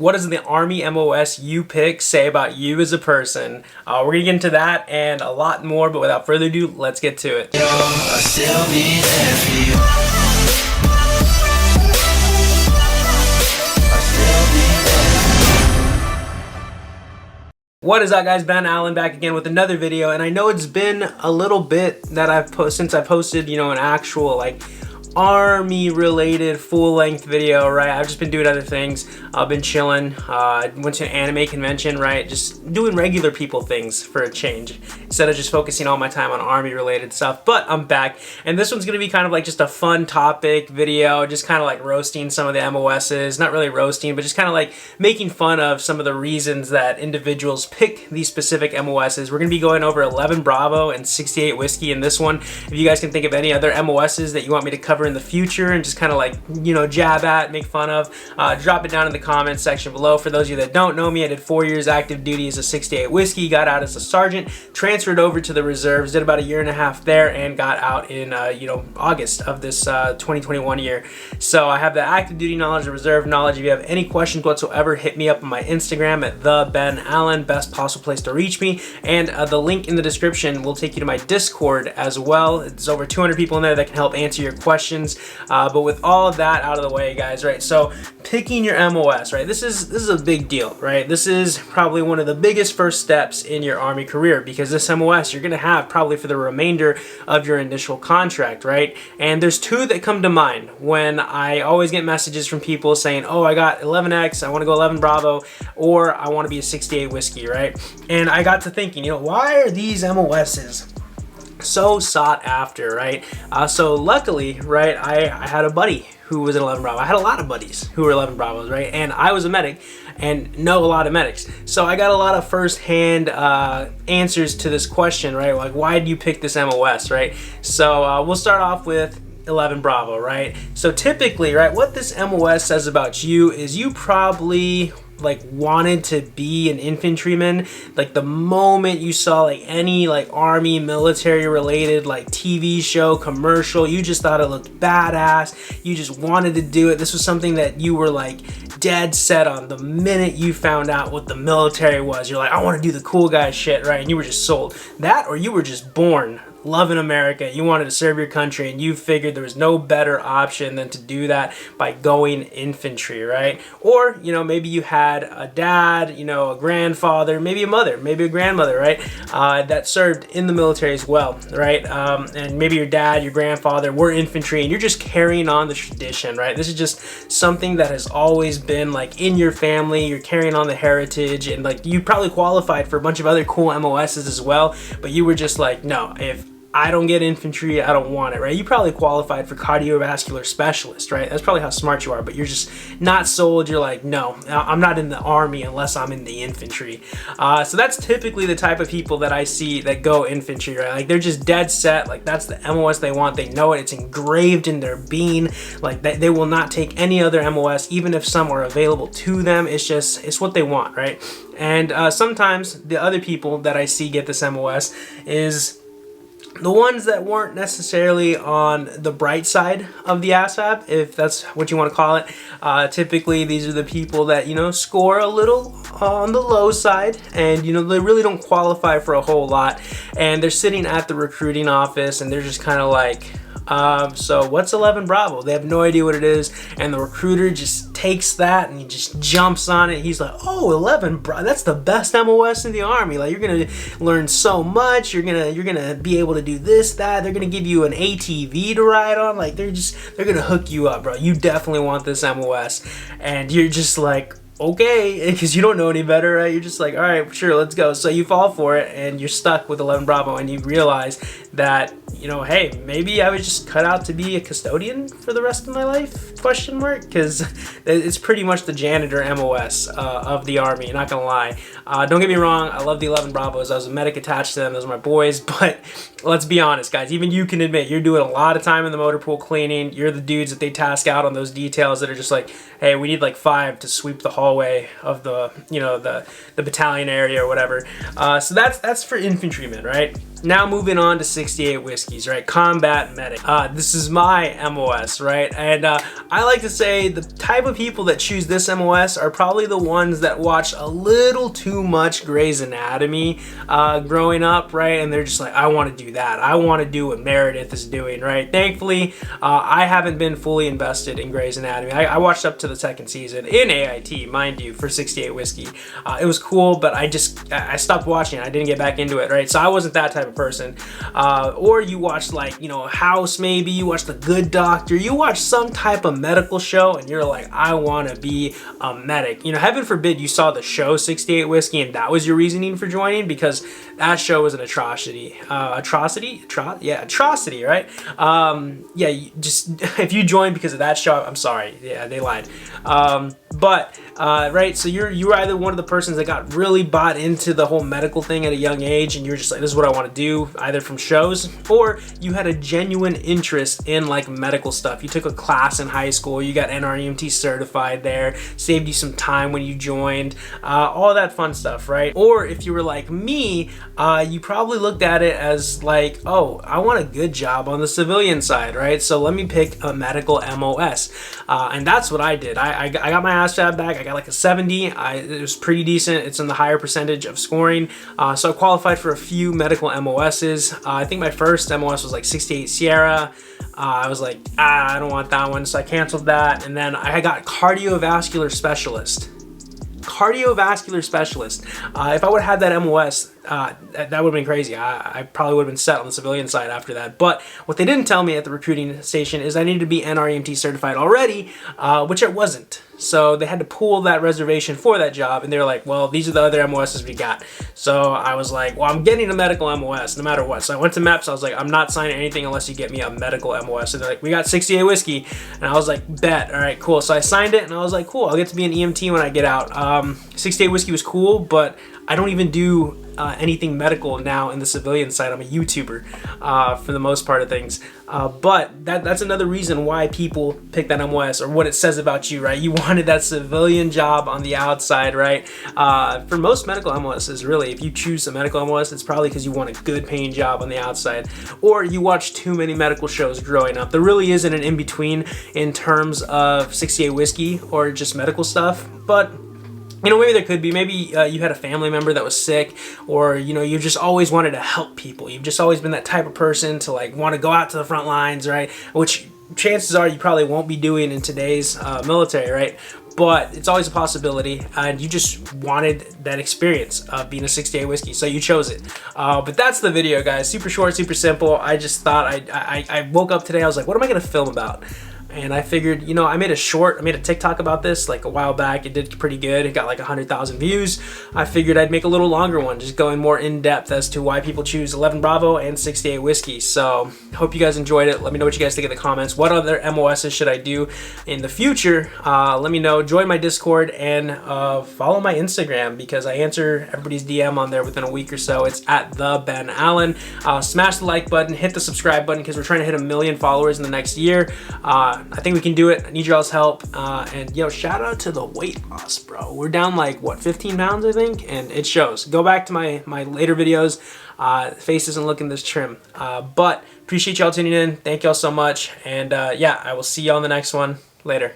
What does the Army MOS you pick say about you as a person? We're gonna get into that and a lot more, but without further ado, let's get to it. What is up, guys? Ben Allen back again with another video, and I know it's been a little bit that since I posted, an actual like Army related full-length video, right? I've just been doing other things. I've been chilling, went to an anime convention, right? Just doing regular people things for a change instead of just focusing all my time on Army related stuff. But I'm back, and this one's gonna be kind of like just a fun topic video, just kind of like roasting some of the MOSs. Not really roasting, but just kind of like making fun of some of the reasons that individuals pick these specific MOSs. We're gonna be going over 11 Bravo and 68 Whiskey in this one. If you guys can think of any other MOSs that you want me to cover in the future and just kind of like, jab at, make fun of, drop it down in the comments section below. For those of you that don't know me, I did 4 years active duty as a 68 Whiskey, got out as a sergeant, transferred over to the reserves, did about a year and a half there, and got out in August of this 2021 year. So I have the active duty knowledge, the reserve knowledge. If you have any questions whatsoever, hit me up on my Instagram at @thebenallen, best possible place to reach me, and the link in the description will take you to my Discord as well. There's over 200 people in there that can help answer your questions. But with all of that out of the way, guys, right? So picking your MOS, right? This is a big deal, right? This is probably one of the biggest first steps in your Army career, because this MOS you're gonna have probably for the remainder of your initial contract, right? And there's two that come to mind when I always get messages from people saying, oh, I got 11X, I want to go 11 Bravo, or I want to be a 68 Whiskey, right? And I got to thinking, why are these MOSs so sought after, right? So luckily, right, I had a buddy who was an 11 Bravo. I had a lot of buddies who were 11 Bravos, right? And I was a medic and know a lot of medics. So I got a lot of first-hand answers to this question, right? Like, why do you pick this MOS, right? So we'll start off with 11 Bravo, right? So typically, right, what this MOS says about you is you probably like wanted to be an infantryman. Like the moment you saw like any like Army military related like TV show, commercial, you just thought it looked badass. You just wanted to do it. This was something that you were like dead set on the minute you found out what the military was. You're like, I want to do the cool guy shit, right? And you were just sold. That, or you were just born loving America. You wanted to serve your country, and you figured there was no better option than to do that by going infantry, right? Or, maybe you had a dad, a grandfather, maybe a mother, maybe a grandmother, right? That served in the military as well, right? And maybe your dad, your grandfather were infantry, and you're just carrying on the tradition, right? This is just something that has always been like in your family. You're carrying on the heritage, and like you probably qualified for a bunch of other cool MOSs as well, but you were just like, no, if I don't get infantry, I don't want it, right? You probably qualified for Cardiovascular Specialist, right? That's probably how smart you are, but you're just not sold. You're like, no, I'm not in the Army unless I'm in the infantry. So that's typically the type of people that I see that go infantry, right? Like they're just dead set. Like that's the MOS they want. They know it. It's engraved in their being. Like they will not take any other MOS, even if some are available to them. It's what they want, right? And sometimes the other people that I see get this MOS is the ones that weren't necessarily on the bright side of the ASVAB, if that's what you want to call it. Typically, these are the people that, score a little on the low side, and, they really don't qualify for a whole lot. And they're sitting at the recruiting office, and they're just kind of like, so what's 11 Bravo? They have no idea what it is, and the recruiter just takes that and he just jumps on it. He's like, oh, 11 Bravo, that's the best MOS in the Army. Like, you're gonna learn so much. You're gonna be able to do this, that. They're gonna give you an ATV to ride on. Like, they're gonna hook you up, bro. You definitely want this MOS, and you're just like, okay, because you don't know any better, right? You're just like, all right, sure, let's go. So you fall for it, and you're stuck with 11 Bravo, and you realize that, hey, maybe I was just cut out to be a custodian for the rest of my life, question mark, because it's pretty much the janitor MOS of the Army, not gonna lie. Don't get me wrong, I love the 11 Bravos. I was a medic attached to them. Those are my boys, but let's be honest, guys. Even you can admit you're doing a lot of time in the motor pool cleaning. You're the dudes that they task out on those details that are just like, hey, we need like 5 to sweep the hallway of the, the battalion area or whatever. So that's for infantrymen, right? Now moving on to 68 whiskeys, right? Combat medic. This is my MOS, right? And I like to say the type of people that choose this MOS are probably the ones that watch a little too much Grey's Anatomy growing up, right? And they're just like, I want to do that. I want to do what Meredith is doing, right? Thankfully, I haven't been fully invested in Grey's Anatomy. I watched up to the second season in AIT, mind you, for 68 whiskey. It was cool, but I stopped watching it. I didn't get back into it, right? So I wasn't that type of person. Or you watch, like, you know, House, maybe you watch The Good Doctor, you watch some type of medical show and you're like, I want to be a medic. You know, heaven forbid you saw the show 68 whiskey and that was your reasoning for joining, because that show was an atrocity. Atrocity, right? Yeah, just if you joined because of that show, I'm sorry. Yeah, they lied. Right, so you were either one of the persons that got really bought into the whole medical thing at a young age and you're just like, this is what I want to do, either from shows, or you had a genuine interest in like medical stuff. You took a class in high school, you got NREMT certified there, saved you some time when you joined, all that fun stuff, right? Or if you were like me, you probably looked at it as like, oh, I want a good job on the civilian side, right? So let me pick a medical MOS. And that's what I did. I got my ASVAB back. I got like a 70. It was pretty decent. It's in the higher percentage of scoring. So I qualified for a few medical MOSs. I think my first MOS was like 68 Sierra. I was like, I don't want that one. So I canceled that. And then I got Cardiovascular Specialist. Cardiovascular Specialist. If I would have had that MOS, that would have been crazy. I probably would have been set on the civilian side after that. But what they didn't tell me at the recruiting station is I needed to be NREMT certified already, which I wasn't. So they had to pull that reservation for that job, and they were like, well, these are the other MOSs we got. So I was like, well, I'm getting a medical MOS no matter what. So I went to MEPS. I was like, I'm not signing anything unless you get me a medical MOS. And they're like, we got 68 whiskey. And I was like, bet. All right, cool. So I signed it, and I was like, cool, I'll get to be an EMT when I get out. 68 whiskey was cool, but I don't even do anything medical now in the civilian side. I'm a YouTuber for the most part of things. But that's another reason why people pick that MOS, or what it says about you, right? You wanted that civilian job on the outside, right? For most medical MOSs, really, if you choose a medical MOS, it's probably because you want a good paying job on the outside, or you watch too many medical shows growing up. There really isn't an in-between in terms of 68 whiskey or just medical stuff, but you know, maybe there could be. Maybe you had a family member that was sick, or, you know, you just always wanted to help people. You've just always been that type of person to like want to go out to the front lines, right? Which chances are you probably won't be doing in today's military, right? But it's always a possibility, and you just wanted that experience of being a 68 whiskey, so you chose it. But that's the video, guys. Super short, super simple. I just thought I woke up today, I was like, what am I gonna film about? And I figured, you know, I made a TikTok about this like a while back. It did pretty good. It got like 100,000 views. I figured I'd make a little longer one, just going more in depth as to why people choose 11 Bravo and 68 whiskey. So hope you guys enjoyed it. Let me know what you guys think in the comments. What other MOSs should I do in the future? Let me know. Join my Discord and follow my Instagram, because I answer everybody's DM on there within a week or so. It's at the Ben Allen. Smash the like button, hit the subscribe button, because we're trying to hit 1 million followers in the next year. I think we can do it. I need y'all's help. And yo, shout out to the weight loss, bro. We're down like, what, 15 pounds, I think? And it shows. Go back to my later videos. Face isn't looking this trim. But appreciate y'all tuning in. Thank y'all so much. And yeah, I will see y'all in the next one. Later.